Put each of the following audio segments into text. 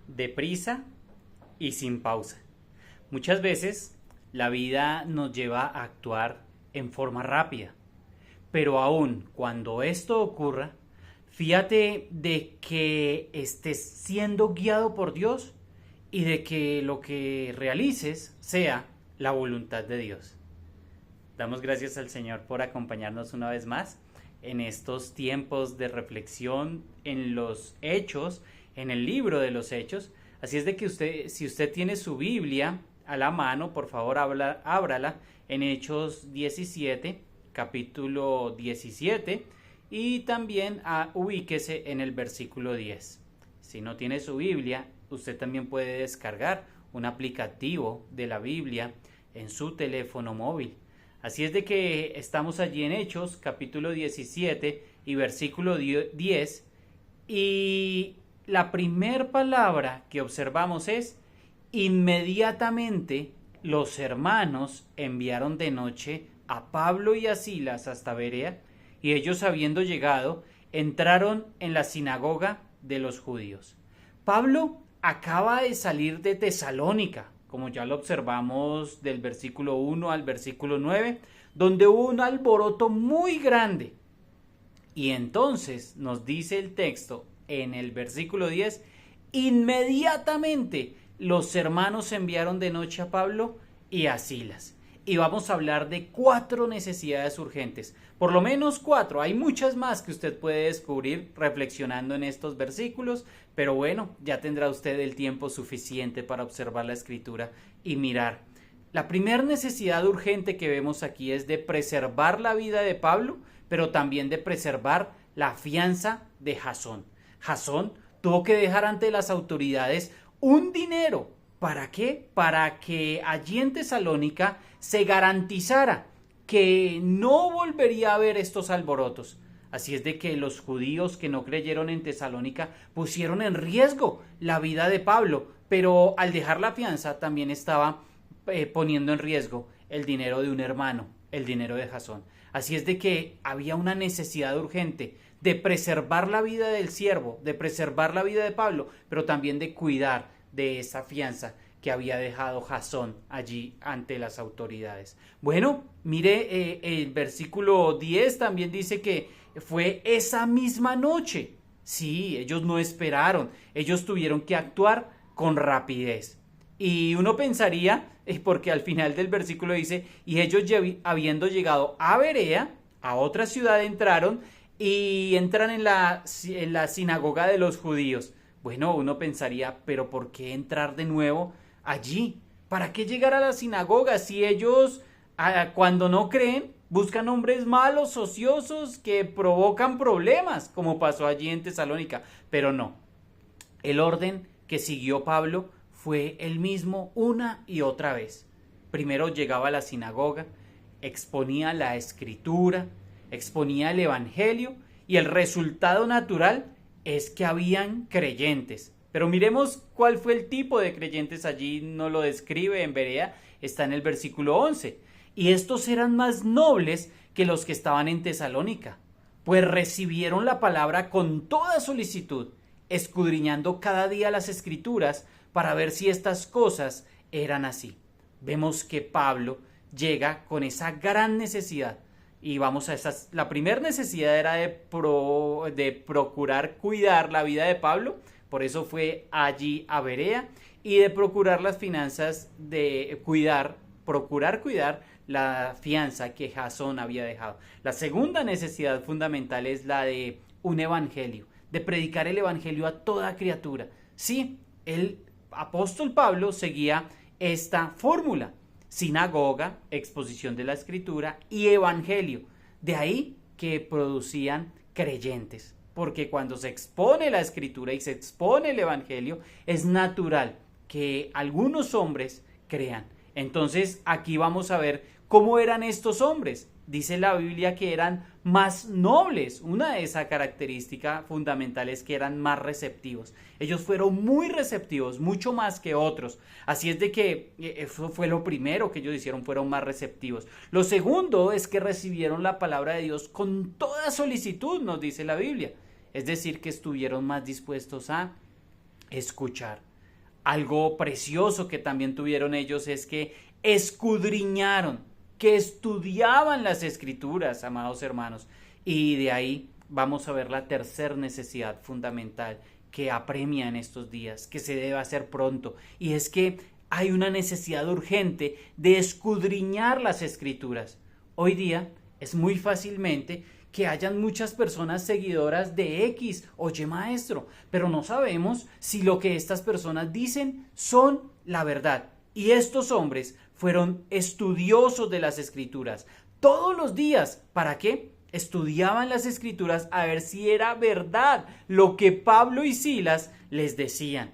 deprisa y sin pausa. Muchas veces la vida nos lleva a actuar en forma rápida, pero aun cuando esto ocurra, fíjate de que estés siendo guiado por Dios y de que lo que realices sea la voluntad de Dios. Damos gracias al Señor por acompañarnos una vez más en estos tiempos de reflexión en los hechos, en el libro de los hechos. Así es de que si usted tiene su Biblia a la mano, por favor ábrala en Hechos 17, capítulo 17, y también ubíquese en el versículo 10. Si no tiene su Biblia, usted también puede descargar un aplicativo de la Biblia en su teléfono móvil. Así es de que estamos allí en Hechos, capítulo 17 y versículo 10, y la primer palabra que observamos es: inmediatamente los hermanos enviaron de noche a Pablo y a Silas hasta Berea, y ellos, habiendo llegado, entraron en la sinagoga de los judíos. Pablo acaba de salir de Tesalónica, como ya lo observamos del versículo 1 al versículo 9, donde hubo un alboroto muy grande. Y entonces nos dice el texto en el versículo 10, inmediatamente los hermanos enviaron de noche a Pablo y a Silas. Y vamos a hablar de 4 necesidades urgentes, por lo menos 4, hay muchas más que usted puede descubrir reflexionando en estos versículos, pero bueno, ya tendrá usted el tiempo suficiente para observar la escritura y mirar. La primera necesidad urgente que vemos aquí es de preservar la vida de Pablo, pero también de preservar la fianza de Jasón. Jasón tuvo que dejar ante las autoridades un dinero. ¿Para qué? Para que allí en Tesalónica se garantizara que no volvería a haber estos alborotos. Así es de que los judíos que no creyeron en Tesalónica pusieron en riesgo la vida de Pablo, pero al dejar la fianza también estaba poniendo en riesgo el dinero de un hermano, el dinero de Jasón. Así es de que había una necesidad urgente de preservar la vida del siervo, de preservar la vida de Pablo, pero también de cuidar de esa fianza que había dejado Jasón allí ante las autoridades. Bueno, mire, el versículo 10 también dice que fue esa misma noche. Sí, ellos no esperaron, ellos tuvieron que actuar con rapidez. Y uno pensaría, porque al final del versículo dice, y ellos habiendo llegado a Berea, a otra ciudad entraron, y entran en la sinagoga de los judíos. Bueno, uno pensaría, pero ¿por qué entrar de nuevo allí? ¿Para qué llegar a la sinagoga si ellos, cuando no creen, buscan hombres malos, ociosos, que provocan problemas, como pasó allí en Tesalónica? Pero no, el orden que siguió Pablo fue el mismo una y otra vez. Primero llegaba a la sinagoga, exponía la escritura, exponía el evangelio, y el resultado natural es que habían creyentes. Pero miremos cuál fue el tipo de creyentes. Allí no lo describe en Berea, está en el versículo 11. Y estos eran más nobles que los que estaban en Tesalónica, pues recibieron la palabra con toda solicitud, escudriñando cada día las escrituras para ver si estas cosas eran así. Vemos que Pablo llega con esa gran necesidad. Y vamos a esas. La primera necesidad era de procurar cuidar la vida de Pablo, por eso fue allí a Berea, y de procurar las finanzas, de procurar cuidar la fianza que Jasón había dejado. La segunda necesidad fundamental es la de un evangelio, de predicar el evangelio a toda criatura. Sí, el apóstol Pablo seguía esta fórmula: sinagoga, exposición de la escritura y evangelio. De ahí que producían creyentes, porque cuando se expone la escritura y se expone el evangelio, es natural que algunos hombres crean. Entonces aquí vamos a ver cómo eran estos hombres. Dice la Biblia que eran más nobles. Una de esas características fundamentales es que eran más receptivos. Ellos fueron muy receptivos, mucho más que otros. Así es de que eso fue lo primero que ellos hicieron, fueron más receptivos. Lo segundo es que recibieron la palabra de Dios con toda solicitud, nos dice la Biblia. Es decir, que estuvieron más dispuestos a escuchar. Algo precioso que también tuvieron ellos es que escudriñaron, que estudiaban las escrituras, amados hermanos. Y de ahí vamos a ver la tercera necesidad fundamental que apremia en estos días, que se debe hacer pronto. Y es que hay una necesidad urgente de escudriñar las escrituras. Hoy día es muy fácilmente que hayan muchas personas seguidoras de X o Y maestro, pero no sabemos si lo que estas personas dicen son la verdad. Y estos hombres fueron estudiosos de las escrituras todos los días. ¿Para qué? Estudiaban las escrituras a ver si era verdad lo que Pablo y Silas les decían.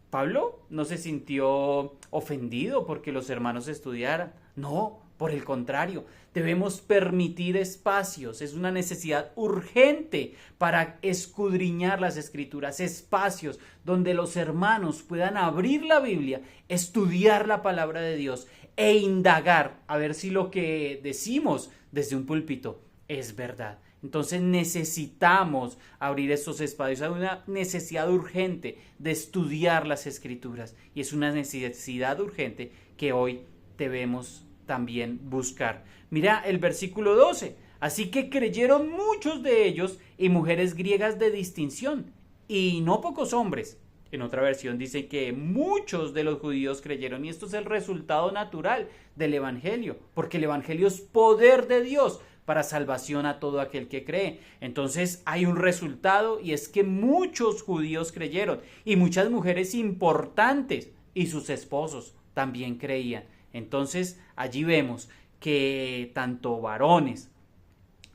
Pablo no se sintió ofendido porque los hermanos estudiaran. No, por el contrario, debemos permitir espacios. Es una necesidad urgente para escudriñar las escrituras, espacios donde los hermanos puedan abrir la Biblia, estudiar la palabra de Dios e indagar a ver si lo que decimos desde un púlpito es verdad. Entonces necesitamos abrir estos espacios. Hay una necesidad urgente de estudiar las escrituras y es una necesidad urgente que hoy debemos también buscar. Mira el versículo 12. Así que creyeron muchos de ellos y mujeres griegas de distinción y no pocos hombres. En otra versión dice que muchos de los judíos creyeron y esto es el resultado natural del evangelio, porque el evangelio es poder de Dios para salvación a todo aquel que cree. Entonces hay un resultado y es que muchos judíos creyeron y muchas mujeres importantes y sus esposos también creían. Entonces allí vemos que tanto varones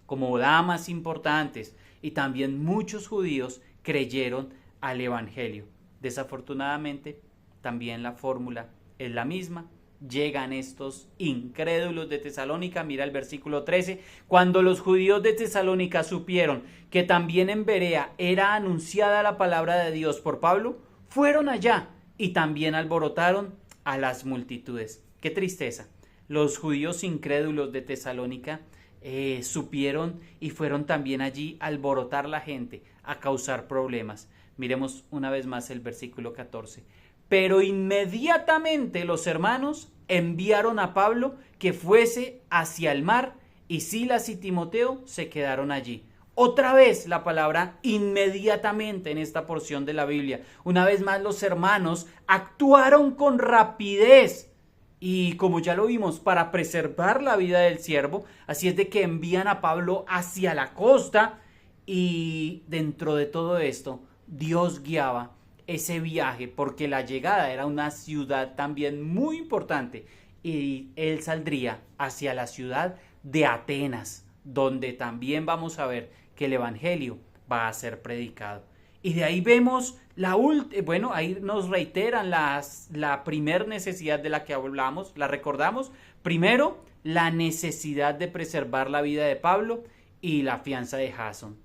como damas importantes y también muchos judíos creyeron al evangelio. Desafortunadamente también la fórmula es la misma. Llegan estos incrédulos de Tesalónica, mira el versículo 13, cuando los judíos de Tesalónica supieron que también en Berea era anunciada la palabra de Dios por Pablo, fueron allá y también alborotaron a las multitudes. Qué tristeza, los judíos incrédulos de Tesalónica supieron y fueron también allí a alborotar la gente, a causar problemas. Miremos una vez más el versículo 14. Pero inmediatamente los hermanos enviaron a Pablo que fuese hacia el mar y Silas y Timoteo se quedaron allí. Otra vez la palabra inmediatamente en esta porción de la Biblia. Una vez más los hermanos actuaron con rapidez y como ya lo vimos para preservar la vida del siervo, así es de que envían a Pablo hacia la costa y dentro de todo esto Dios guiaba ese viaje porque la llegada era una ciudad también muy importante y él saldría hacia la ciudad de Atenas, donde también vamos a ver que el evangelio va a ser predicado. Y de ahí vemos ahí nos reiteran la primer necesidad de la que hablamos, la recordamos. Primero, la necesidad de preservar la vida de Pablo y la fianza de Jasón.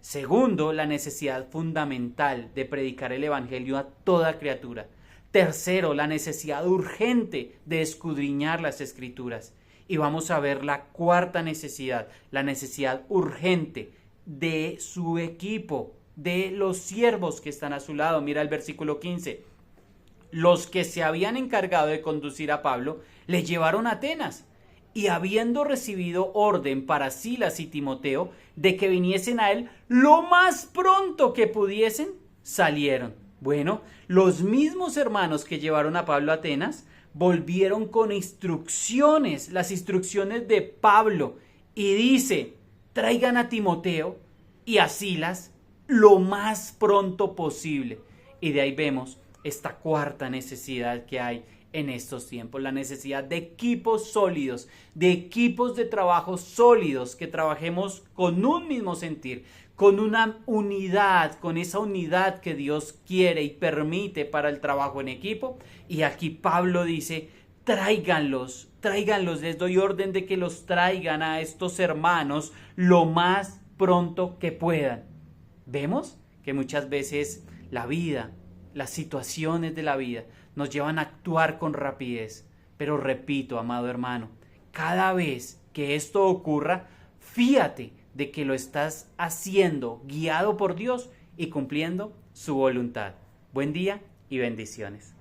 Segundo, la necesidad fundamental de predicar el evangelio a toda criatura. Tercero, la necesidad urgente de escudriñar las escrituras. Y vamos a ver la cuarta necesidad, la necesidad urgente de su equipo, de los siervos que están a su lado. Mira el versículo 15. Los que se habían encargado de conducir a Pablo le llevaron a Atenas. Y habiendo recibido orden para Silas y Timoteo de que viniesen a él lo más pronto que pudiesen, salieron. Bueno, los mismos hermanos que llevaron a Pablo a Atenas volvieron con instrucciones, las instrucciones de Pablo, y dice, traigan a Timoteo y a Silas lo más pronto posible. Y de ahí vemos esta cuarta necesidad que hay en estos tiempos, la necesidad de equipos sólidos, de equipos de trabajo sólidos, que trabajemos con un mismo sentir, con una unidad, con esa unidad que Dios quiere y permite para el trabajo en equipo. Y aquí Pablo dice, tráiganlos, les doy orden de que los traigan a estos hermanos lo más pronto que puedan. Vemos que muchas veces la vida, las situaciones de la vida nos llevan a actuar con rapidez. Pero repito, amado hermano, cada vez que esto ocurra, fíjate de que lo estás haciendo guiado por Dios y cumpliendo su voluntad. Buen día y bendiciones.